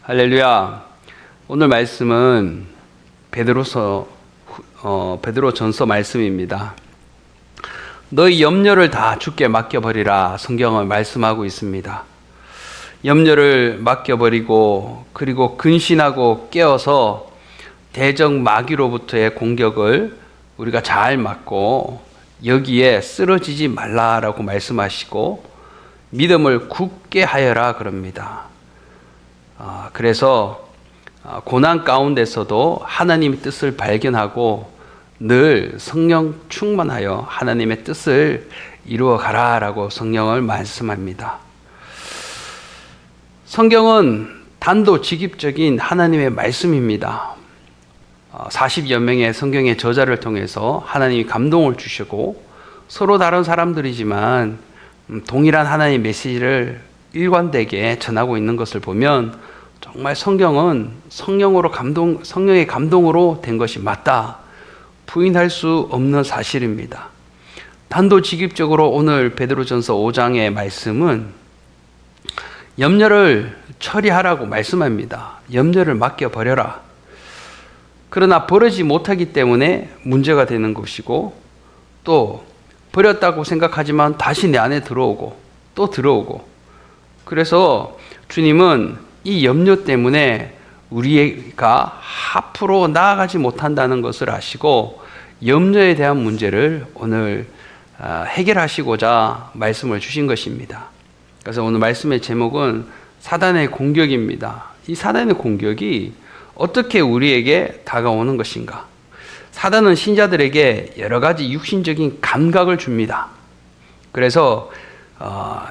할렐루야. 오늘 말씀은 베드로전서 말씀입니다. 너희 염려를 다 주께 맡겨버리라 성경은 말씀하고 있습니다. 염려를 맡겨버리고 그리고 근신하고 깨어서 대적 마귀로부터의 공격을 우리가 잘 막고 여기에 쓰러지지 말라라고 말씀하시고 믿음을 굳게 하여라 그럽니다. 그래서 고난 가운데서도 하나님의 뜻을 발견하고 늘 성령 충만하여 하나님의 뜻을 이루어 가라라고 성령을 말씀합니다. 성경은 단도직입적인 하나님의 말씀입니다. 40여 명의 성경의 저자를 통해서 하나님이 감동을 주시고 서로 다른 사람들이지만 동일한 하나님의 메시지를 일관되게 전하고 있는 것을 보면 정말 성경은 성령의 감동으로 된 것이 맞다. 부인할 수 없는 사실입니다. 단도직입적으로 오늘 베드로전서 5장의 말씀은 염려를 처리하라고 말씀합니다. 염려를 맡겨버려라. 그러나 버리지 못하기 때문에 문제가 되는 것이고 또 버렸다고 생각하지만 다시 내 안에 들어오고 또 들어오고 그래서 주님은 이 염려 때문에 우리가 앞으로 나아가지 못한다는 것을 아시고 염려에 대한 문제를 오늘 해결하시고자 말씀을 주신 것입니다. 그래서 오늘 말씀의 제목은 사단의 공격입니다. 이 사단의 공격이 어떻게 우리에게 다가오는 것인가? 사단은 신자들에게 여러 가지 육신적인 감각을 줍니다. 그래서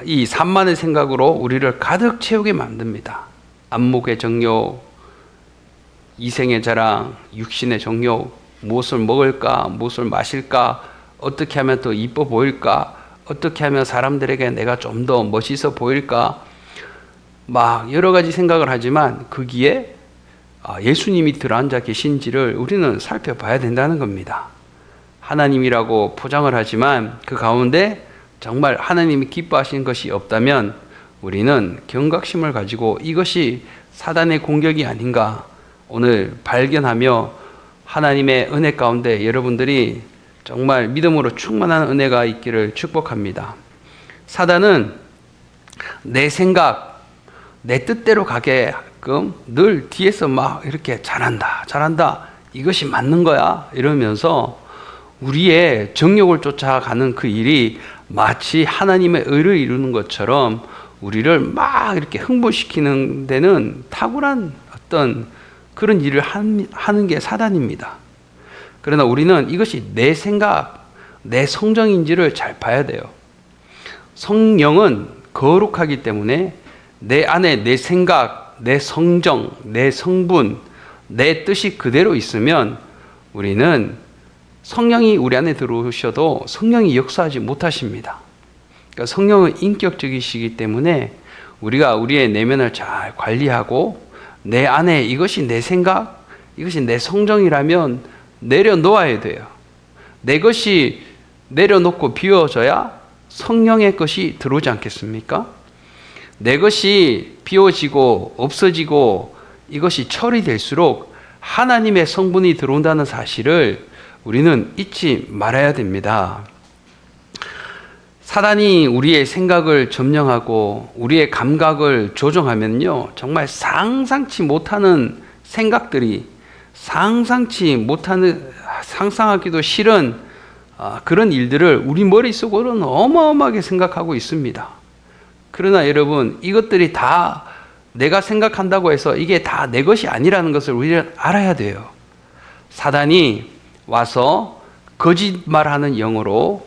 이 산만의 생각으로 우리를 가득 채우게 만듭니다. 안목의 정욕, 이생의 자랑, 육신의 정욕, 무엇을 먹을까, 무엇을 마실까, 어떻게 하면 더 이뻐 보일까, 어떻게 하면 사람들에게 내가 좀 더 멋있어 보일까, 막 여러 가지 생각을 하지만 거기에 예수님이 들어앉아 계신지를 우리는 살펴봐야 된다는 겁니다. 하나님이라고 포장을 하지만 그 가운데 정말 하나님이 기뻐하시는 것이 없다면 우리는 경각심을 가지고 이것이 사단의 공격이 아닌가 오늘 발견하며 하나님의 은혜 가운데 여러분들이 정말 믿음으로 충만한 은혜가 있기를 축복합니다. 사단은 내 생각, 내 뜻대로 가게끔 늘 뒤에서 막 이렇게 잘한다. 이것이 맞는 거야. 이러면서 우리의 정욕을 쫓아가는 그 일이 마치 하나님의 의를 이루는 것처럼 우리를 막 이렇게 흥분시키는 데는 탁월한 어떤 그런 일을 하는 게 사단입니다. 그러나 우리는 이것이 내 생각, 내 성정인지를 잘 봐야 돼요. 성령은 거룩하기 때문에 내 안에 내 생각, 내 성정, 내 성분, 내 뜻이 그대로 있으면 우리는 성령이 우리 안에 들어오셔도 성령이 역사하지 못하십니다. 그러니까 성령은 인격적이시기 때문에 우리가 우리의 내면을 잘 관리하고 내 안에 이것이 내 생각, 이것이 내 성정이라면 내려놓아야 돼요. 내 것이 내려놓고 비워져야 성령의 것이 들어오지 않겠습니까? 내 것이 비워지고 없어지고 이것이 처리될수록 하나님의 성분이 들어온다는 사실을 우리는 잊지 말아야 됩니다. 사단이 우리의 생각을 점령하고 우리의 감각을 조종하면요, 정말 상상치 못하는 생각들이 상상하기도 싫은 그런 일들을 우리 머릿속으로는 어마어마하게 생각하고 있습니다. 그러나 여러분, 이것들이 다 내가 생각한다고 해서 이게 다 내 것이 아니라는 것을 우리는 알아야 돼요. 사단이 와서 거짓말하는 영으로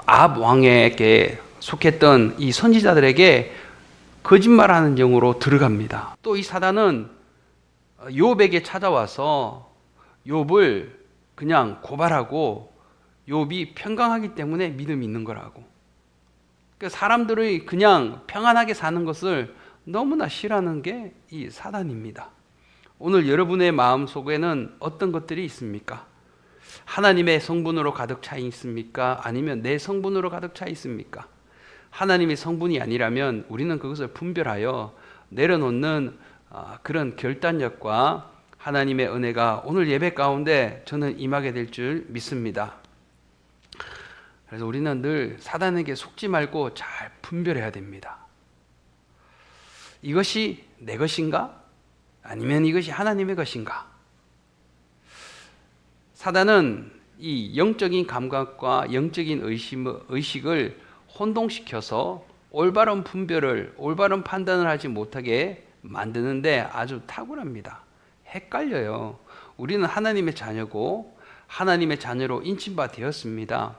아합 왕에게 속했던 이 선지자들에게 거짓말하는 영으로 들어갑니다. 또 이 사단은 욥에게 찾아와서 욥을 그냥 고발하고 욥이 평강하기 때문에 믿음이 있는 거라고. 그러니까 사람들이 그냥 평안하게 사는 것을 너무나 싫어하는 게 이 사단입니다. 오늘 여러분의 마음 속에는 어떤 것들이 있습니까? 하나님의 성분으로 가득 차 있습니까? 아니면 내 성분으로 가득 차 있습니까? 하나님의 성분이 아니라면 우리는 그것을 분별하여 내려놓는 그런 결단력과 하나님의 은혜가 오늘 예배 가운데 저는 임하게 될 줄 믿습니다. 그래서 우리는 늘 사단에게 속지 말고 잘 분별해야 됩니다. 이것이 내 것인가? 아니면 이것이 하나님의 것인가? 사단은 이 영적인 감각과 영적인 의식을 혼동시켜서 올바른 분별을, 올바른 판단을 하지 못하게 만드는데 아주 탁월합니다. 헷갈려요. 우리는 하나님의 자녀고 하나님의 자녀로 인침바 되었습니다.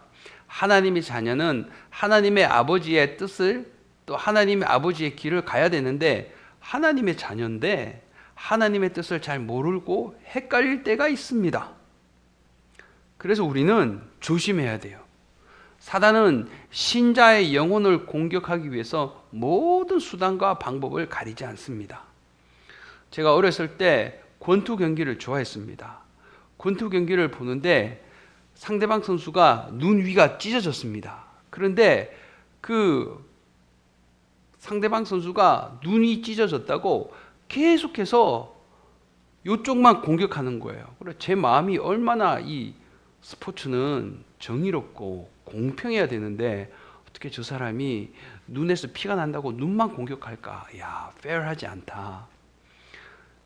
하나님의 자녀는 하나님의 아버지의 뜻을 또 하나님의 아버지의 길을 가야 되는데 하나님의 자녀인데 하나님의 뜻을 잘 모르고 헷갈릴 때가 있습니다. 그래서 우리는 조심해야 돼요. 사단은 신자의 영혼을 공격하기 위해서 모든 수단과 방법을 가리지 않습니다. 제가 어렸을 때 권투 경기를 좋아했습니다. 권투 경기를 보는데 상대방 선수가 눈 위가 찢어졌습니다. 그런데 그 상대방 선수가 눈이 찢어졌다고 계속해서 이쪽만 공격하는 거예요. 그래서 제 마음이 얼마나 이 스포츠는 정의롭고 공평해야 되는데 어떻게 저 사람이 눈에서 피가 난다고 눈만 공격할까? 야, 페어하지 않다.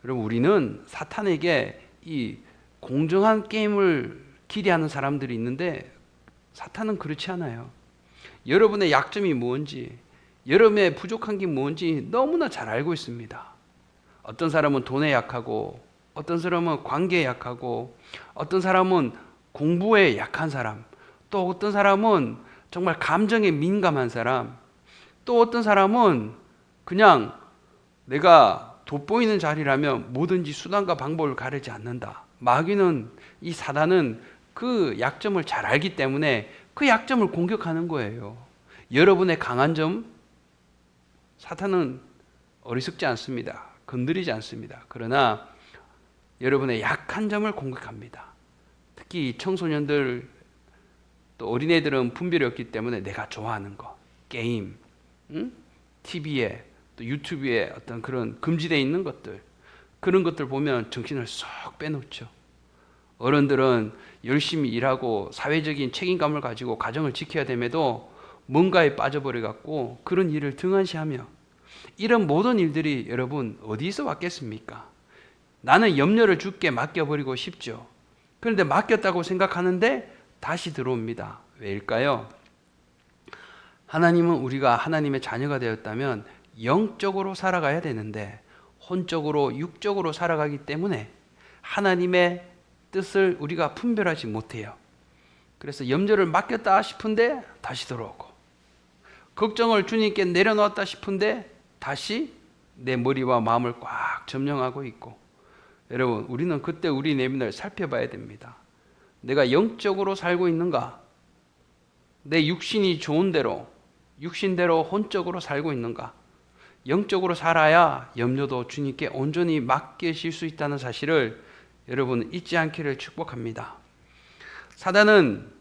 여러분, 우리는 사탄에게 이 공정한 게임을 기대하는 사람들이 있는데 사탄은 그렇지 않아요. 여러분의 약점이 뭔지, 여러분의 부족한 게 뭔지 너무나 잘 알고 있습니다. 어떤 사람은 돈에 약하고, 어떤 사람은 관계에 약하고, 어떤 사람은 공부에 약한 사람, 또 어떤 사람은 정말 감정에 민감한 사람, 또 어떤 사람은 그냥 내가 돋보이는 자리라면 뭐든지 수단과 방법을 가리지 않는다. 마귀는, 이 사단은 그 약점을 잘 알기 때문에 그 약점을 공격하는 거예요. 여러분의 강한 점, 사탄은 어리석지 않습니다. 건드리지 않습니다. 그러나 여러분의 약한 점을 공격합니다. 특히 청소년들 또 어린애들은 분별이 없기 때문에 내가 좋아하는 거, 게임, TV에 또 유튜브에 어떤 그런 금지되어 있는 것들, 그런 것들 보면 정신을 쏙 빼놓죠. 어른들은 열심히 일하고 사회적인 책임감을 가지고 가정을 지켜야 됨에도 뭔가에 빠져버려 갖고 그런 일을 등한시하며, 이런 모든 일들이 여러분 어디서 왔겠습니까? 나는 염려를 주께 맡겨버리고 싶죠. 그런데 맡겼다고 생각하는데 다시 들어옵니다. 왜일까요? 하나님은 우리가 하나님의 자녀가 되었다면 영적으로 살아가야 되는데 혼적으로 육적으로 살아가기 때문에 하나님의 뜻을 우리가 분별하지 못해요. 그래서 염려를 맡겼다 싶은데 다시 들어오고, 걱정을 주님께 내려놓았다 싶은데 다시 내 머리와 마음을 꽉 점령하고 있고, 여러분, 우리는 그때 우리 내면을 살펴봐야 됩니다. 내가 영적으로 살고 있는가? 내 육신이 좋은 대로, 육신대로 혼적으로 살고 있는가? 영적으로 살아야 염려도 주님께 온전히 맡기실 수 있다는 사실을 여러분 잊지 않기를 축복합니다. 사단은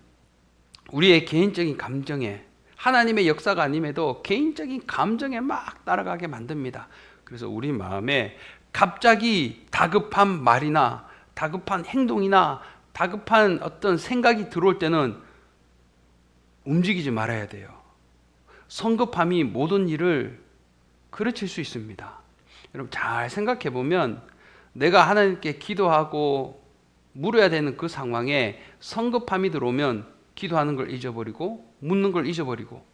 우리의 개인적인 감정에, 하나님의 역사가 아님에도 개인적인 감정에 막 따라가게 만듭니다. 그래서 우리 마음에 갑자기 다급한 말이나 다급한 행동이나 다급한 어떤 생각이 들어올 때는 움직이지 말아야 돼요. 성급함이 모든 일을 그르칠 수 있습니다. 여러분 잘 생각해 보면 내가 하나님께 기도하고 물어야 되는 그 상황에 성급함이 들어오면 기도하는 걸 잊어버리고 묻는 걸 잊어버리고,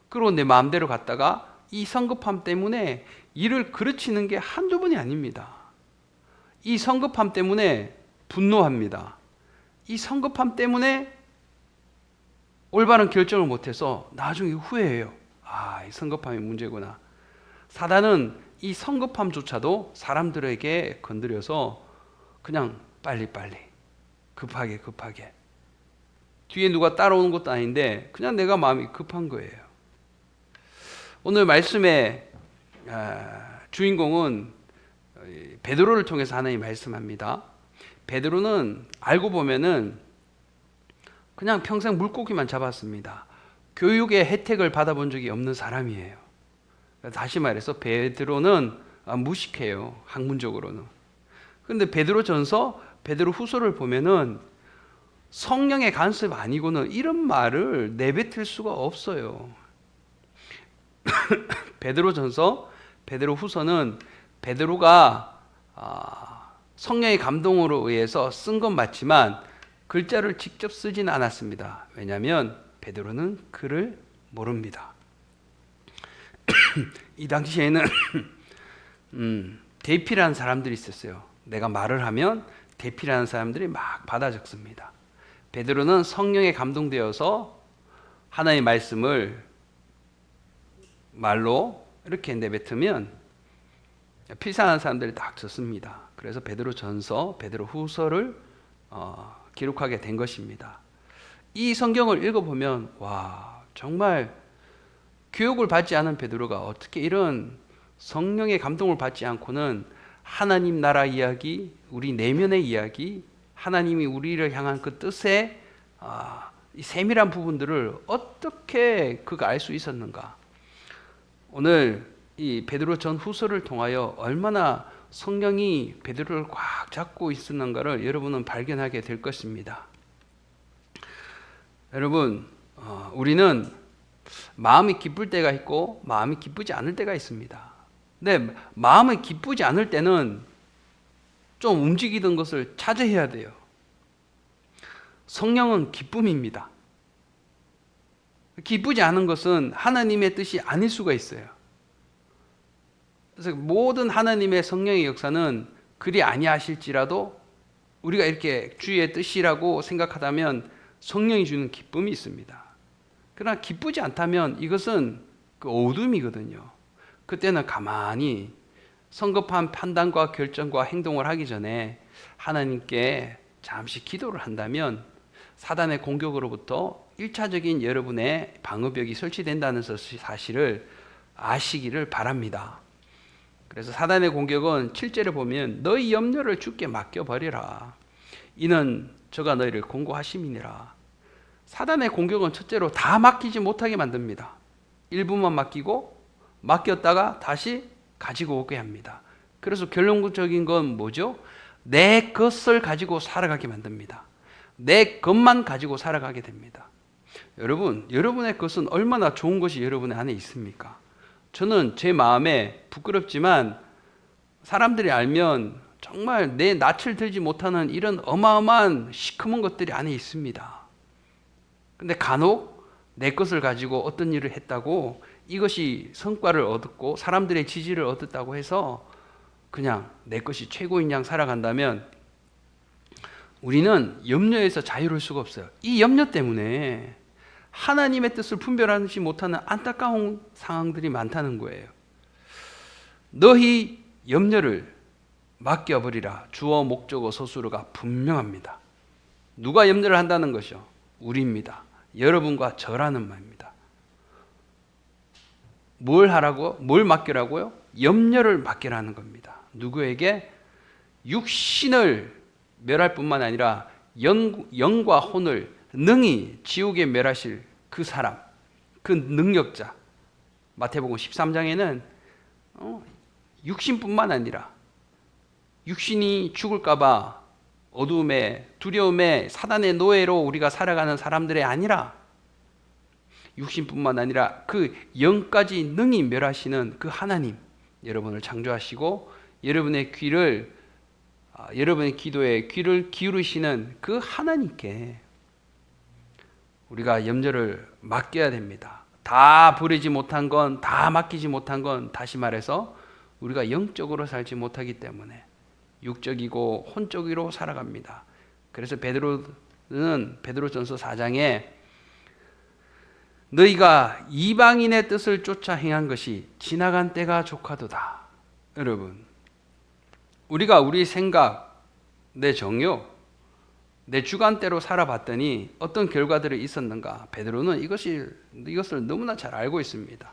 그리고 내 마음대로 갔다가 이 성급함 때문에 일을 그르치는 게 한두 번이 아닙니다. 이 성급함 때문에 분노합니다. 이 성급함 때문에 올바른 결정을 못해서 나중에 후회해요. 아, 이 성급함이 문제구나. 사단은 이 성급함조차도 사람들에게 건드려서 그냥 빨리빨리, 급하게 뒤에 누가 따라오는 것도 아닌데 그냥 내가 마음이 급한 거예요. 오늘 말씀의 주인공은 베드로를 통해서 하나님이 말씀합니다. 베드로는 알고 보면은 그냥 평생 물고기만 잡았습니다. 교육의 혜택을 받아본 적이 없는 사람이에요. 다시 말해서 베드로는 무식해요. 학문적으로는. 그런데 베드로전서, 베드로후서를 보면은 성령의 간섭 아니고는 이런 말을 내뱉을 수가 없어요. 베드로전서, 베드로후서는 베드로가 성령의 감동으로 의해서 쓴 건 맞지만 글자를 직접 쓰지는 않았습니다. 왜냐하면 베드로는 글을 모릅니다. 이 당시에는 대피라는 사람들이 있었어요. 내가 말을 하면 대피라는 사람들이 막 받아 적습니다. 베드로는 성령에 감동되어서 하나님의 말씀을 말로 이렇게 내뱉으면 필사하는 사람들이 딱 적습니다. 그래서 베드로전서, 베드로후서를 기록하게 된 것입니다. 이 성경을 읽어보면 와, 정말 교육을 받지 않은 베드로가 어떻게 이런 성령의 감동을 받지 않고는 하나님 나라 이야기, 우리 내면의 이야기, 하나님이 우리를 향한 그 뜻의 이 세밀한 부분들을 어떻게 그가 알 수 있었는가? 오늘 이 베드로 전후서를 통하여 얼마나 성령이 베드로를 꽉 잡고 있었는가를 여러분은 발견하게 될 것입니다. 여러분, 우리는 마음이 기쁠 때가 있고 마음이 기쁘지 않을 때가 있습니다. 근데 마음이 기쁘지 않을 때는 좀 움직이던 것을 자제해야 돼요. 성령은 기쁨입니다. 기쁘지 않은 것은 하나님의 뜻이 아닐 수가 있어요. 그래서 모든 하나님의 성령의 역사는 그리 아니하실지라도 우리가 이렇게 주의 뜻이라고 생각하다면 성령이 주는 기쁨이 있습니다. 그러나 기쁘지 않다면 이것은 그 어둠이거든요. 그때는 가만히 성급한 판단과 결정과 행동을 하기 전에 하나님께 잠시 기도를 한다면 사단의 공격으로부터 1차적인 여러분의 방어벽이 설치된다는 사실을 아시기를 바랍니다. 그래서 사단의 공격은 7절에 보면 너희 염려를 주께 맡겨버리라. 이는 저가 너희를 공고하심이니라. 사단의 공격은 첫째로 다 맡기지 못하게 만듭니다. 일부만 맡기고 맡겼다가 다시 가지고 오게 합니다. 그래서 결론적인 건 뭐죠? 내 것을 가지고 살아가게 만듭니다. 내 것만 가지고 살아가게 됩니다. 여러분, 여러분의 것은 얼마나 좋은 것이 여러분의 안에 있습니까? 저는 제 마음에 부끄럽지만 사람들이 알면 정말 내 낯을 들지 못하는 이런 어마어마한 시커먼 것들이 안에 있습니다. 근데 간혹 내 것을 가지고 어떤 일을 했다고 이것이 성과를 얻었고 사람들의 지지를 얻었다고 해서 그냥 내 것이 최고인 양 살아간다면 우리는 염려에서 자유로울 수가 없어요. 이 염려 때문에 하나님의 뜻을 분별하지 못하는 안타까운 상황들이 많다는 거예요. 너희 염려를 맡겨버리라. 주어 목적어 서술어가 분명합니다. 누가 염려를 한다는 것이요? 우리입니다. 여러분과 저라는 말입니다. 뭘 하라고? 뭘 맡기라고요? 염려를 맡기라는 겁니다. 누구에게? 육신을 멸할 뿐만 아니라 영과 혼을 능히 지옥에 멸하실 그 사람, 그 능력자. 마태복음 13장에는 육신뿐만 아니라 육신이 죽을까봐 어두움에 두려움에 사단의 노예로 우리가 살아가는 사람들이 아니라 육신뿐만 아니라 그 영까지 능히 멸하시는 그 하나님, 여러분을 창조하시고 여러분의 귀를 여러분의 기도에 귀를 기울이시는 그 하나님께 우리가 염려를 맡겨야 됩니다. 다 부리지 못한 건, 다 맡기지 못한 건 다시 말해서 우리가 영적으로 살지 못하기 때문에 육적이고 혼적으로 살아갑니다. 그래서 베드로는 베드로전서 4장에 너희가 이방인의 뜻을 쫓아 행한 것이 지나간 때가 족하도다. 여러분, 우리가 우리 생각, 내 정욕, 내 주관대로 살아봤더니 어떤 결과들이 있었는가? 베드로는 이것을 너무나 잘 알고 있습니다.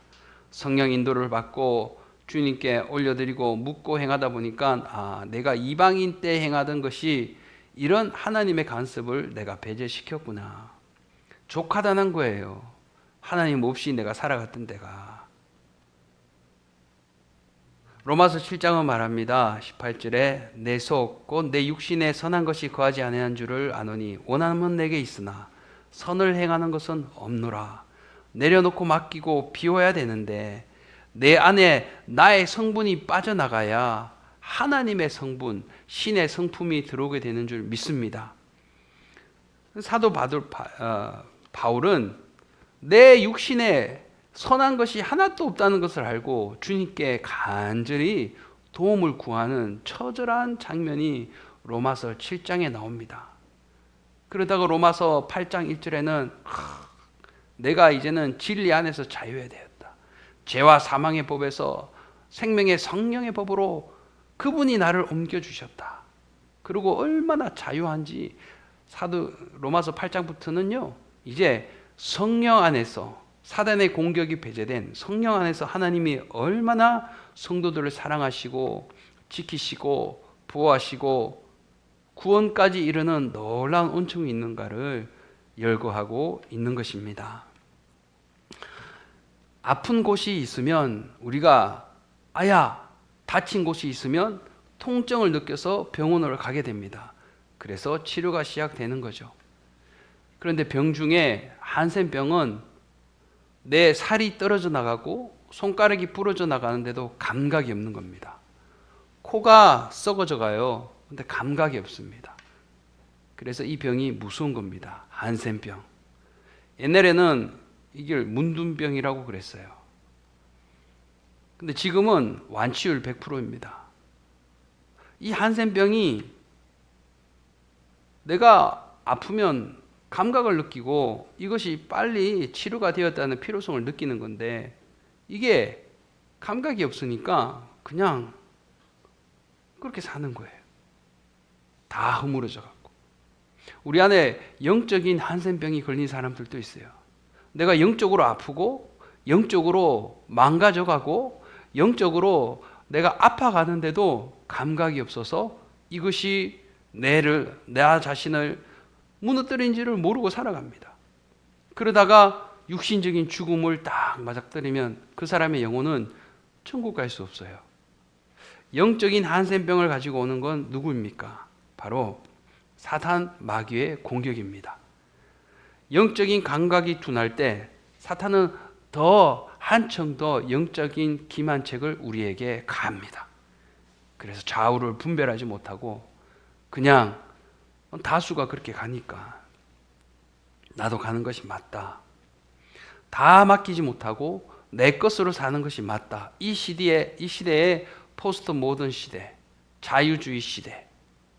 성령 인도를 받고 주님께 올려드리고 묻고 행하다 보니까 내가 이방인 때 행하던 것이 이런 하나님의 간섭을 내가 배제시켰구나. 족하다는 거예요. 하나님 없이 내가 살아갔던 데가. 로마서 7장은 말합니다. 18절에 내 속 곧 내 육신에 선한 것이 거하지 아니한 줄을 아노니 원함은 내게 있으나 선을 행하는 것은 없노라. 내려놓고 맡기고 비워야 되는데 내 안에 나의 성분이 빠져나가야 하나님의 성분, 신의 성품이 들어오게 되는 줄 믿습니다. 사도 바울은 내 육신에 선한 것이 하나도 없다는 것을 알고 주님께 간절히 도움을 구하는 처절한 장면이 로마서 7장에 나옵니다. 그러다가 로마서 8장 1절에는 내가 이제는 진리 안에서 자유해야 되었다. 죄와 사망의 법에서 생명의 성령의 법으로 그분이 나를 옮겨주셨다. 그리고 얼마나 자유한지 로마서 8장부터는요, 이제 성령 안에서 사단의 공격이 배제된 성령 안에서 하나님이 얼마나 성도들을 사랑하시고 지키시고 보호하시고 구원까지 이르는 놀라운 은총이 있는가를 열거하고 있는 것입니다. 아픈 곳이 있으면 우리가 다친 곳이 있으면 통증을 느껴서 병원으로 가게 됩니다. 그래서 치료가 시작되는 거죠. 그런데 병 중에 한센병은 내 살이 떨어져 나가고 손가락이 부러져 나가는데도 감각이 없는 겁니다. 코가 썩어져 가요. 근데 감각이 없습니다. 그래서 이 병이 무서운 겁니다. 한센병. 옛날에는 이걸 문둥병이라고 그랬어요. 근데 지금은 완치율 100%입니다. 이 한센병이 내가 아프면 감각을 느끼고 이것이 빨리 치료가 되었다는 필요성을 느끼는 건데 이게 감각이 없으니까 그냥 그렇게 사는 거예요. 다 허물어져 갖고. 우리 안에 영적인 한센병이 걸린 사람들도 있어요. 내가 영적으로 아프고 영적으로 망가져 가고 영적으로 내가 아파가는데도 감각이 없어서 이것이 내 자신을 무너뜨린지를 모르고 살아갑니다. 그러다가 육신적인 죽음을 딱 맞닥뜨리면 그 사람의 영혼은 천국 갈 수 없어요. 영적인 한센병을 가지고 오는 건 누구입니까? 바로 사탄 마귀의 공격입니다. 영적인 감각이 둔할 때 사탄은 한층 더 영적인 기만책을 우리에게 가합니다. 그래서 좌우를 분별하지 못하고 그냥 다수가 그렇게 가니까 나도 가는 것이 맞다. 다 맡기지 못하고 내 것으로 사는 것이 맞다. 이 시대에 포스트 모던 시대, 자유주의 시대,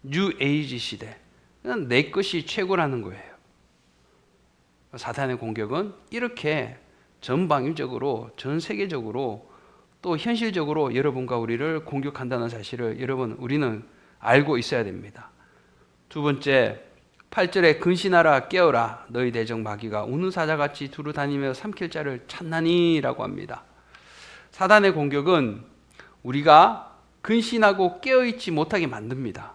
뉴 에이지 시대, 그냥 내 것이 최고라는 거예요. 사탄의 공격은 이렇게 전방위적으로 전 세계적으로 또 현실적으로 여러분과 우리를 공격한다는 사실을 우리는 알고 있어야 됩니다. 두 번째, 8절에 근신하라 깨어라 너희 대적 마귀가 우는 사자같이 두루 다니며 삼킬 자를 찾나니 라고 합니다. 사단의 공격은 우리가 근신하고 깨어있지 못하게 만듭니다.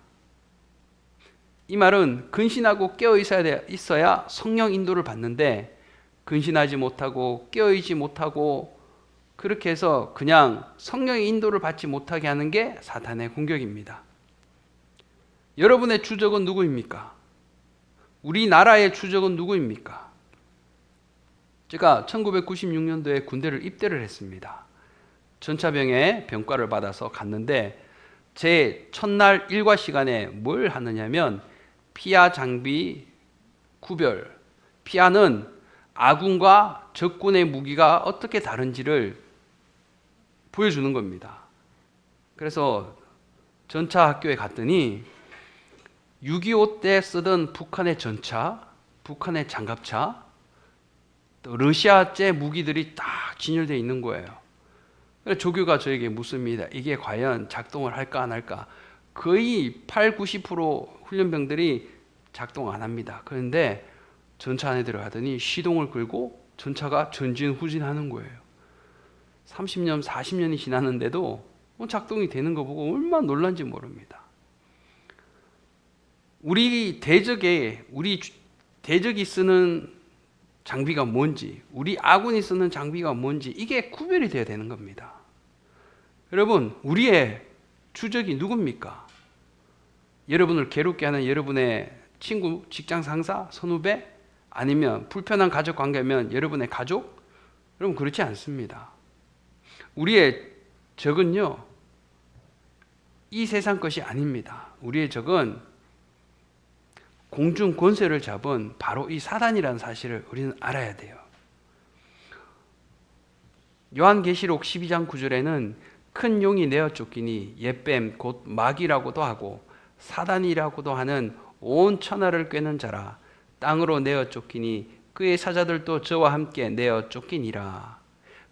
이 말은 근신하고 깨어 있어야 성령 인도를 받는데 근신하지 못하고 깨어있지 못하고 그렇게 해서 그냥 성령의 인도를 받지 못하게 하는 게 사탄의 공격입니다. 여러분의 주적은 누구입니까? 우리나라의 주적은 누구입니까? 제가 1996년도에 군대를 입대를 했습니다. 전차병에 병과를 받아서 갔는데 제 첫날 일과 시간에 뭘 하느냐면 피아 장비 구별, 피아는 아군과 적군의 무기가 어떻게 다른지를 보여주는 겁니다. 그래서 전차 학교에 갔더니 6.25 때 쓰던 북한의 전차, 북한의 장갑차, 또 러시아제 무기들이 딱 진열되어 있는 거예요. 그래서 조교가 저에게 묻습니다. 이게 과연 작동을 할까 안 할까? 거의 80-90% 훈련병들이 작동 안 합니다. 그런데 전차 안에 들어가더니 시동을 걸고 전차가 전진후진하는 거예요. 30년, 40년이 지났는데도 작동이 되는 거 보고 얼마나 놀란지 모릅니다. 우리 대적이 쓰는 장비가 뭔지, 우리 아군이 쓰는 장비가 뭔지 이게 구별이 돼야 되는 겁니다. 여러분, 우리의 주적이 누굽니까? 여러분을 괴롭게 하는 여러분의 친구, 직장 상사, 선후배, 아니면 불편한 가족 관계면 여러분의 가족? 여러분, 그렇지 않습니다. 우리의 적은요, 이 세상 것이 아닙니다. 우리의 적은 공중 권세를 잡은 바로 이 사단이라는 사실을 우리는 알아야 돼요. 요한계시록 12장 9절에는 큰 용이 내어 쫓기니 옛뱀 곧 마귀라고도 하고 사단이라고도 하는 온 천하를 꿰는 자라. 땅으로 내어 쫓기니 그의 사자들도 저와 함께 내어 쫓기니라.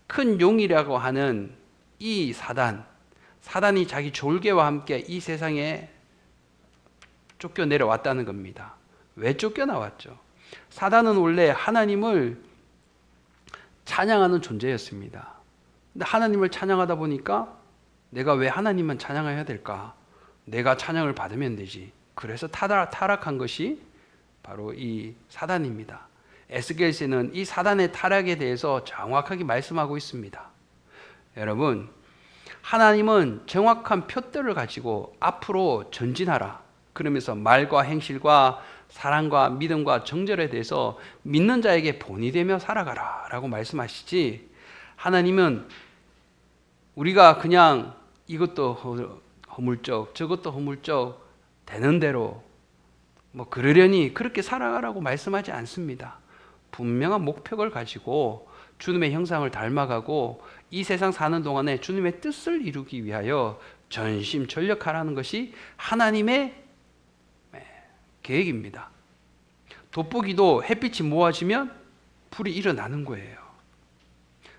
큰 용이라고 하는 이 사단이 자기 졸개와 함께 이 세상에 쫓겨내려왔다는 겁니다. 왜 쫓겨나왔죠? 사단은 원래 하나님을 찬양하는 존재였습니다. 근데 하나님을 찬양하다 보니까 내가 왜 하나님만 찬양해야 될까? 내가 찬양을 받으면 되지. 그래서 타락한 것이 바로 이 사단입니다. 에스겔서는 이 사단의 타락에 대해서 정확하게 말씀하고 있습니다. 여러분, 하나님은 정확한 표대를 가지고 앞으로 전진하라. 그러면서 말과 행실과 사랑과 믿음과 정절에 대해서 믿는 자에게 본이 되며 살아가라 라고 말씀하시지, 하나님은 우리가 그냥 이것도 허물쩍 저것도 허물쩍 되는 대로 그러려니 그렇게 살아가라고 말씀하지 않습니다. 분명한 목표를 가지고 주님의 형상을 닮아가고 이 세상 사는 동안에 주님의 뜻을 이루기 위하여 전심전력하라는 것이 하나님의 계획입니다. 돋보기도 햇빛이 모아지면 불이 일어나는 거예요.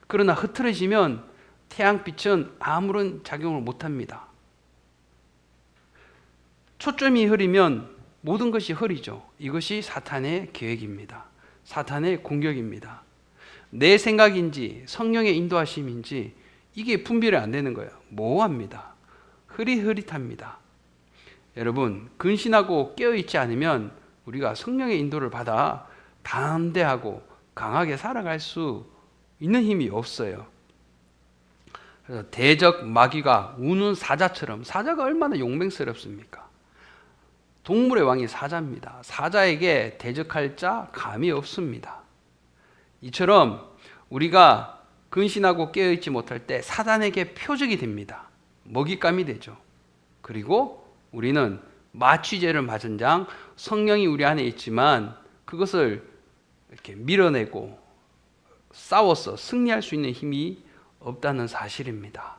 그러나 흐트러지면 태양빛은 아무런 작용을 못합니다. 초점이 흐리면 모든 것이 흐리죠. 이것이 사탄의 계획입니다. 사탄의 공격입니다. 내 생각인지 성령의 인도하심인지 이게 분별이 안 되는 거예요. 모호합니다. 흐릿흐릿합니다. 여러분, 근신하고 깨어있지 않으면 우리가 성령의 인도를 받아 담대하고 강하게 살아갈 수 있는 힘이 없어요. 그래서 대적 마귀가 우는 사자처럼, 사자가 얼마나 용맹스럽습니까? 동물의 왕이 사자입니다. 사자에게 대적할 자 감이 없습니다. 이처럼 우리가 근신하고 깨어있지 못할 때 사단에게 표적이 됩니다. 먹잇감이 되죠. 그리고 우리는 마취제를 맞은 장, 성령이 우리 안에 있지만 그것을 이렇게 밀어내고 싸워서 승리할 수 있는 힘이 없다는 사실입니다.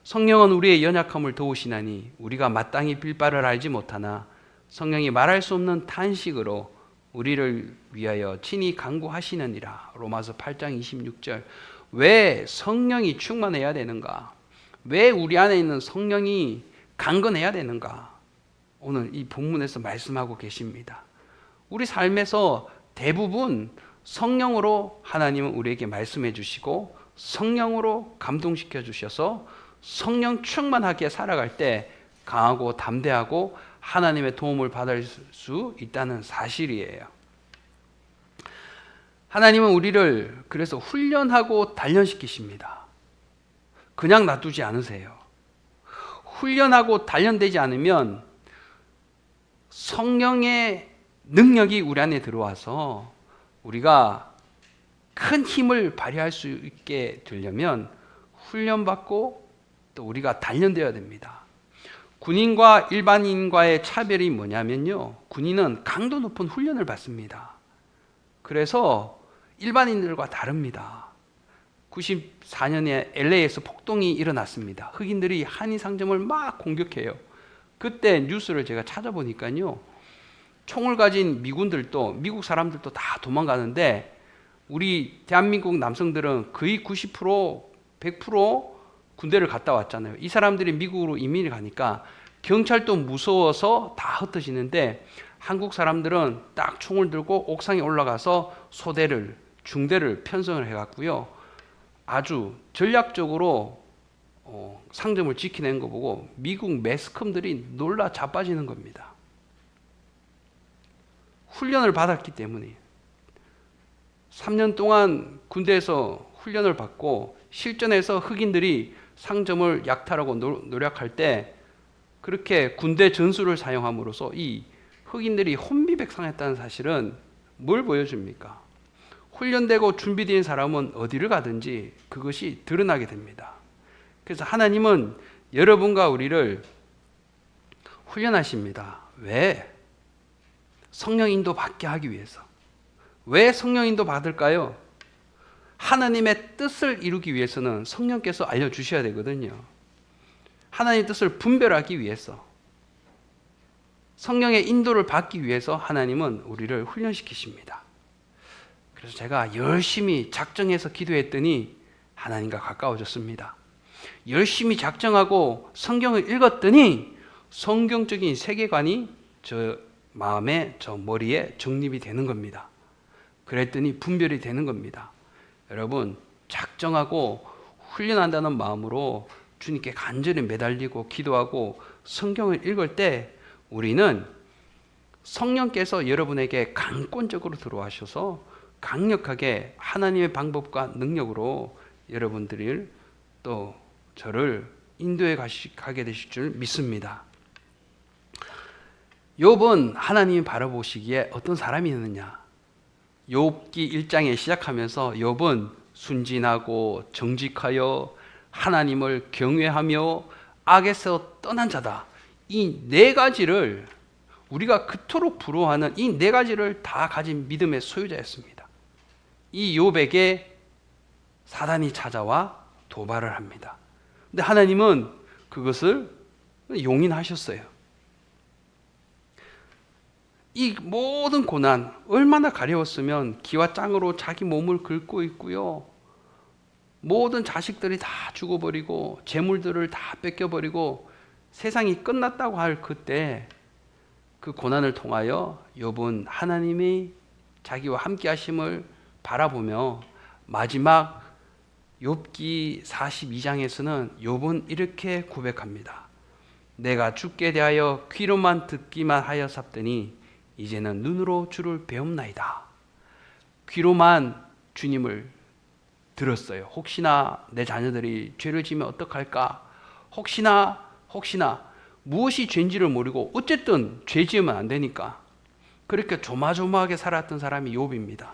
성령은 우리의 연약함을 도우시나니 우리가 마땅히 빌 바를 알지 못하나 성령이 말할 수 없는 탄식으로 우리를 위하여 친히 간구하시느니라. 로마서 8장 26절. 왜 성령이 충만해야 되는가? 왜 우리 안에 있는 성령이 강건해야 되는가? 오늘 이 본문에서 말씀하고 계십니다. 우리 삶에서 대부분 성령으로 하나님은 우리에게 말씀해 주시고 성령으로 감동시켜 주셔서 성령 충만하게 살아갈 때 강하고 담대하고 하나님의 도움을 받을 수 있다는 사실이에요. 하나님은 우리를 그래서 훈련하고 단련시키십니다. 그냥 놔두지 않으세요. 훈련하고 단련되지 않으면 성령의 능력이 우리 안에 들어와서 우리가 큰 힘을 발휘할 수 있게 되려면 훈련받고 또 우리가 단련되어야 됩니다. 군인과 일반인과의 차별이 뭐냐면요, 군인은 강도 높은 훈련을 받습니다. 그래서 일반인들과 다릅니다. 94년에 LA에서 폭동이 일어났습니다. 흑인들이 한인 상점을 막 공격해요. 그때 뉴스를 제가 찾아보니까요, 총을 가진 미군들도, 미국 사람들도 다 도망가는데 우리 대한민국 남성들은 거의 90%, 100% 군대를 갔다 왔잖아요. 이 사람들이 미국으로 이민을 가니까 경찰도 무서워서 다 흩어지는데 한국 사람들은 딱 총을 들고 옥상에 올라가서 소대를, 중대를 편성을 해갖고요, 아주 전략적으로 상점을 지키는 거 보고 미국 매스컴들이 놀라 자빠지는 겁니다. 훈련을 받았기 때문에 3년 동안 군대에서 훈련을 받고 실전에서 흑인들이 상점을 약탈하고 노력할 때 그렇게 군대 전술을 사용함으로써 이 흑인들이 혼비백산했다는 사실은 뭘 보여줍니까? 훈련되고 준비된 사람은 어디를 가든지 그것이 드러나게 됩니다. 그래서 하나님은 여러분과 우리를 훈련하십니다. 왜? 성령 인도 받게 하기 위해서. 왜 성령 인도 받을까요? 하나님의 뜻을 이루기 위해서는 성령께서 알려주셔야 되거든요. 하나님의 뜻을 분별하기 위해서, 성령의 인도를 받기 위해서 하나님은 우리를 훈련시키십니다. 그래서 제가 열심히 작정해서 기도했더니 하나님과 가까워졌습니다. 열심히 작정하고 성경을 읽었더니 성경적인 세계관이 저 마음에, 저 머리에 정립이 되는 겁니다. 그랬더니 분별이 되는 겁니다. 여러분, 작정하고 훈련한다는 마음으로 주님께 간절히 매달리고 기도하고 성경을 읽을 때 우리는 성령께서 여러분에게 강권적으로 들어와셔서 강력하게 하나님의 방법과 능력으로 여러분들을 또 저를 인도해 가게 되실 줄 믿습니다. 욥은 하나님이 바라보시기에 어떤 사람이었느냐? 욥기 1장에 시작하면서 욥은 순진하고 정직하여 하나님을 경외하며 악에서 떠난 자다. 이 네 가지를 우리가 그토록 부러워하는 이 네 가지를 다 가진 믿음의 소유자였습니다. 이 욥에게 사단이 찾아와 도발을 합니다. 근데 하나님은 그것을 용인하셨어요. 이 모든 고난 얼마나 가려웠으면 기와 짱으로 자기 몸을 긁고 있고요. 모든 자식들이 다 죽어버리고 재물들을 다 뺏겨버리고 세상이 끝났다고 할 그때 그 고난을 통하여 욥은 하나님이 자기와 함께 하심을 바라보며 마지막 욥기 42장에서는 욥은 이렇게 고백합니다. 내가 주께 대하여 귀로만 듣기만 하였사더니 이제는 눈으로 주를 배움나이다. 귀로만 주님을 들었어요. 혹시나 내 자녀들이 죄를 지면 어떡할까? 혹시나 무엇이 죄인지를 모르고 어쨌든 죄 지으면 안 되니까 그렇게 조마조마하게 살았던 사람이 욥입니다.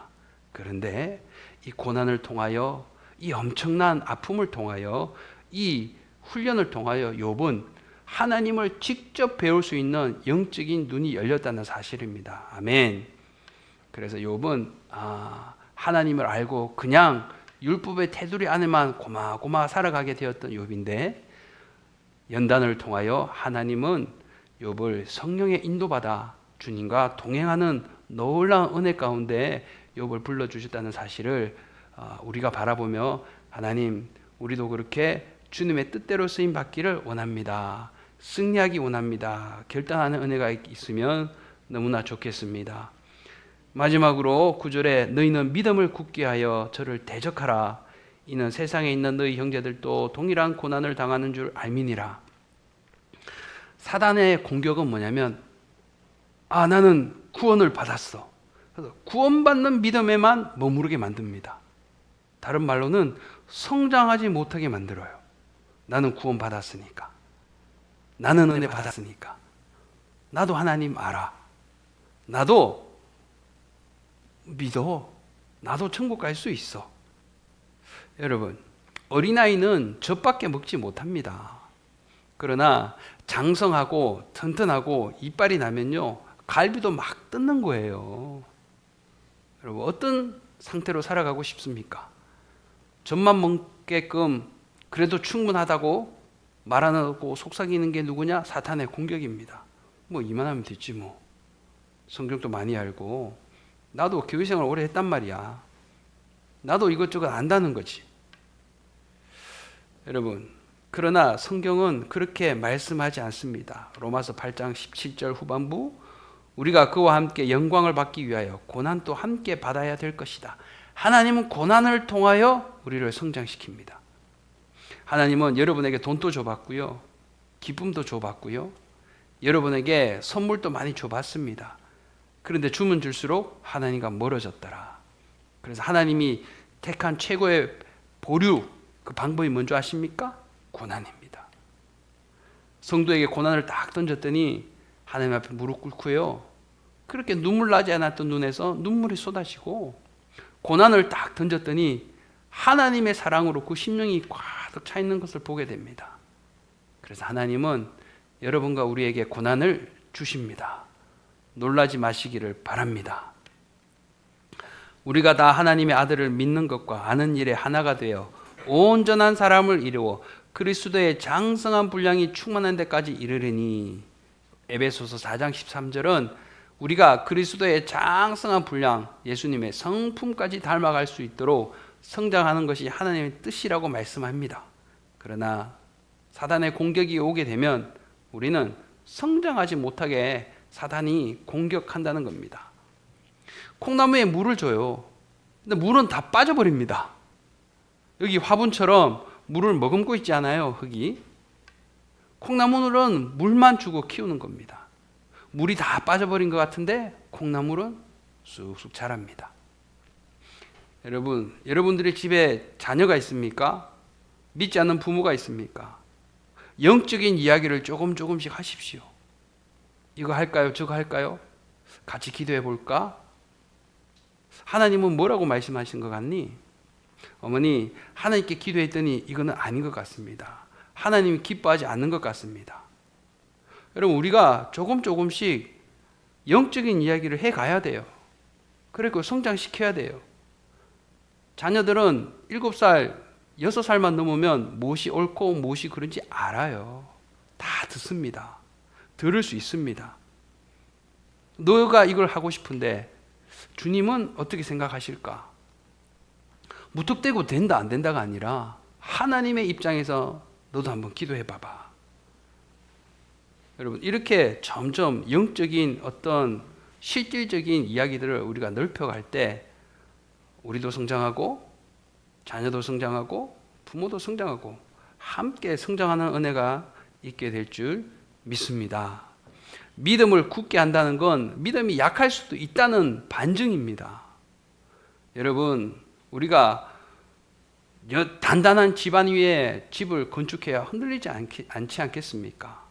그런데 이 고난을 통하여 이 엄청난 아픔을 통하여 이 훈련을 통하여 욥은 하나님을 직접 배울 수 있는 영적인 눈이 열렸다는 사실입니다. 아멘. 그래서 욥은 하나님을 알고 그냥 율법의 테두리 안에만 고마고마 살아가게 되었던 욥인데 연단을 통하여 하나님은 욥을 성령에 인도받아 주님과 동행하는 놀라운 은혜 가운데 욥을 불러주셨다는 사실을 우리가 바라보며 하나님 우리도 그렇게 주님의 뜻대로 쓰임 받기를 원합니다. 승리하기 원합니다. 결단하는 은혜가 있으면 너무나 좋겠습니다. 마지막으로 9절에 너희는 믿음을 굳게 하여 저를 대적하라. 이는 세상에 있는 너희 형제들도 동일한 고난을 당하는 줄 알미니라. 사단의 공격은 뭐냐면 나는 구원을 받았어. 그래서 구원받는 믿음에만 머무르게 만듭니다. 다른 말로는 성장하지 못하게 만들어요. 나는 구원 받았으니까. 나는 은혜 받았으니까. 나도 하나님 알아. 나도 믿어. 나도 천국 갈 수 있어. 여러분, 어린아이는 젖밖에 먹지 못합니다. 그러나 장성하고 튼튼하고 이빨이 나면요 갈비도 막 뜯는 거예요. 여러분, 어떤 상태로 살아가고 싶습니까? 젖만 먹게끔 그래도 충분하다고 말 안 하고 속삭이는 게 누구냐? 사탄의 공격입니다. 뭐 이만하면 됐지 뭐. 성경도 많이 알고 나도 교회생활 오래 했단 말이야. 나도 이것저것 안다는 거지. 여러분, 그러나 성경은 그렇게 말씀하지 않습니다. 로마서 8장 17절 후반부 우리가 그와 함께 영광을 받기 위하여 고난도 함께 받아야 될 것이다. 하나님은 고난을 통하여 우리를 성장시킵니다. 하나님은 여러분에게 돈도 줘봤고요. 기쁨도 줘봤고요. 여러분에게 선물도 많이 줘봤습니다. 그런데 주면 줄수록 하나님과 멀어졌더라. 그래서 하나님이 택한 최고의 보류, 그 방법이 뭔지 아십니까? 고난입니다. 성도에게 고난을 딱 던졌더니 하나님 앞에 무릎 꿇고요. 그렇게 눈물 나지 않았던 눈에서 눈물이 쏟아지고, 고난을 딱 던졌더니 하나님의 사랑으로 그 심령이 꽉 차 있는 것을 보게 됩니다. 그래서 하나님은 여러분과 우리에게 고난을 주십니다. 놀라지 마시기를 바랍니다. 우리가 다 하나님의 아들을 믿는 것과 아는 일에 하나가 되어 온전한 사람을 이루어 그리스도의 장성한 분량이 충만한 데까지 이르리니, 에베소서 4장 13절은 우리가 그리스도의 장성한 분량, 예수님의 성품까지 닮아갈 수 있도록 성장하는 것이 하나님의 뜻이라고 말씀합니다. 그러나 사단의 공격이 오게 되면 우리는 성장하지 못하게 사단이 공격한다는 겁니다. 콩나무에 물을 줘요. 근데 물은 다 빠져버립니다. 여기 화분처럼 물을 머금고 있지 않아요, 흙이. 콩나무는 물만 주고 키우는 겁니다. 물이 다 빠져버린 것 같은데 콩나물은 쑥쑥 자랍니다. 여러분들의 집에 자녀가 있습니까? 믿지 않는 부모가 있습니까? 영적인 이야기를 조금씩 하십시오. 이거 할까요? 저거 할까요? 같이 기도해 볼까? 하나님은 뭐라고 말씀하신 것 같니? 어머니, 하나님께 기도했더니 이거는 아닌 것 같습니다. 하나님이 기뻐하지 않는 것 같습니다. 여러분, 우리가 조금씩 영적인 이야기를 해가야 돼요. 그리고 성장시켜야 돼요. 자녀들은 7살, 6살만 넘으면 무엇이 옳고 무엇이 그런지 알아요. 다 듣습니다. 들을 수 있습니다. 너가 이걸 하고 싶은데 주님은 어떻게 생각하실까? 무턱대고 된다 안 된다가 아니라 하나님의 입장에서 너도 한번 기도해 봐봐. 여러분, 이렇게 점점 영적인 어떤 실질적인 이야기들을 우리가 넓혀갈 때 우리도 성장하고 자녀도 성장하고 부모도 성장하고 함께 성장하는 은혜가 있게 될 줄 믿습니다. 믿음을 굳게 한다는 건 믿음이 약할 수도 있다는 반증입니다. 여러분, 우리가 단단한 집안 위에 집을 건축해야 흔들리지 않지 않겠습니까?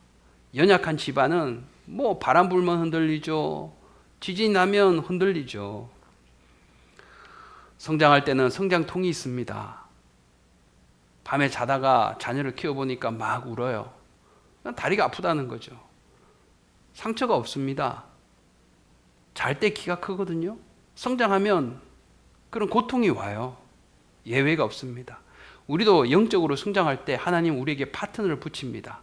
연약한 집안은 뭐 바람 불면 흔들리죠. 지진이 나면 흔들리죠. 성장할 때는 성장통이 있습니다. 밤에 자다가 자녀를 키워보니까 막 울어요. 다리가 아프다는 거죠. 상처가 없습니다. 잘 때 키가 크거든요. 성장하면 그런 고통이 와요. 예외가 없습니다. 우리도 영적으로 성장할 때 하나님 우리에게 파트너를 붙입니다.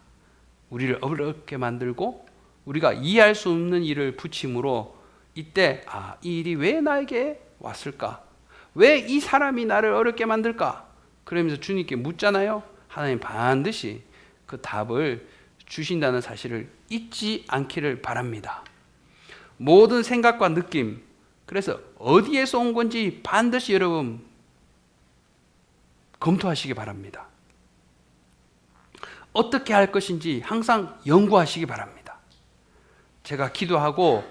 우리를 어렵게 만들고 우리가 이해할 수 없는 일을 붙임으로 이때 이 일이 왜 나에게 왔을까? 왜 이 사람이 나를 어렵게 만들까? 그러면서 주님께 묻잖아요. 하나님 반드시 그 답을 주신다는 사실을 잊지 않기를 바랍니다. 모든 생각과 느낌, 그래서 어디에서 온 건지 반드시 여러분 검토하시기 바랍니다. 어떻게 할 것인지 항상 연구하시기 바랍니다. 제가 기도하고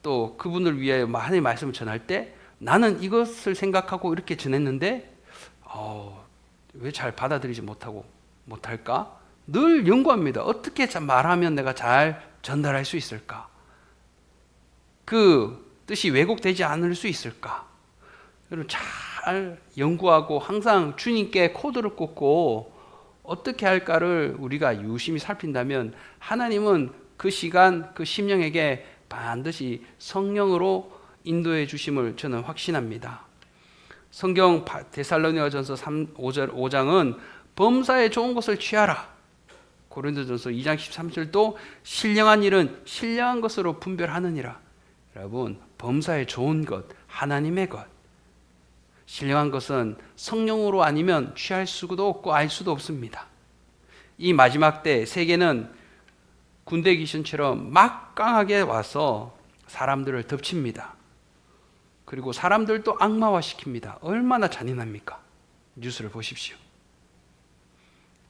또 그분을 위해 하나님의 말씀을 전할 때 나는 이것을 생각하고 이렇게 전했는데 왜 잘 받아들이지 못할까? 늘 연구합니다. 어떻게 말하면 내가 잘 전달할 수 있을까? 그 뜻이 왜곡되지 않을 수 있을까? 여러분 잘 연구하고 항상 주님께 코드를 꽂고 어떻게 할까를 우리가 유심히 살핀다면 하나님은 그 시간, 그 심령에게 반드시 성령으로 인도해 주심을 저는 확신합니다. 성경 데살로니가전서 5장은 범사에 좋은 것을 취하라. 고린도전서 2장 13절도 신령한 일은 신령한 것으로 분별하느니라. 여러분, 범사에 좋은 것, 하나님의 것. 신령한 것은 성령으로 아니면 취할 수도 없고 알 수도 없습니다. 이 마지막 때 세계는 군대 귀신처럼 막강하게 와서 사람들을 덮칩니다. 그리고 사람들도 악마화시킵니다. 얼마나 잔인합니까? 뉴스를 보십시오.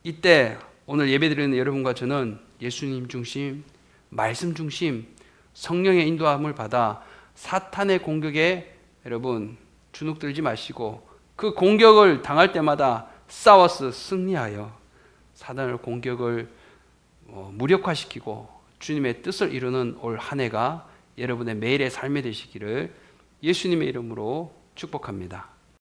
이때 오늘 예배드리는 여러분과 저는 예수님 중심, 말씀 중심, 성령의 인도함을 받아 사탄의 공격에 여러분 주눅들지 마시고 그 공격을 당할 때마다 싸워서 승리하여 사단의 공격을 무력화시키고 주님의 뜻을 이루는 올 한 해가 여러분의 매일의 삶이 되시기를 예수님의 이름으로 축복합니다.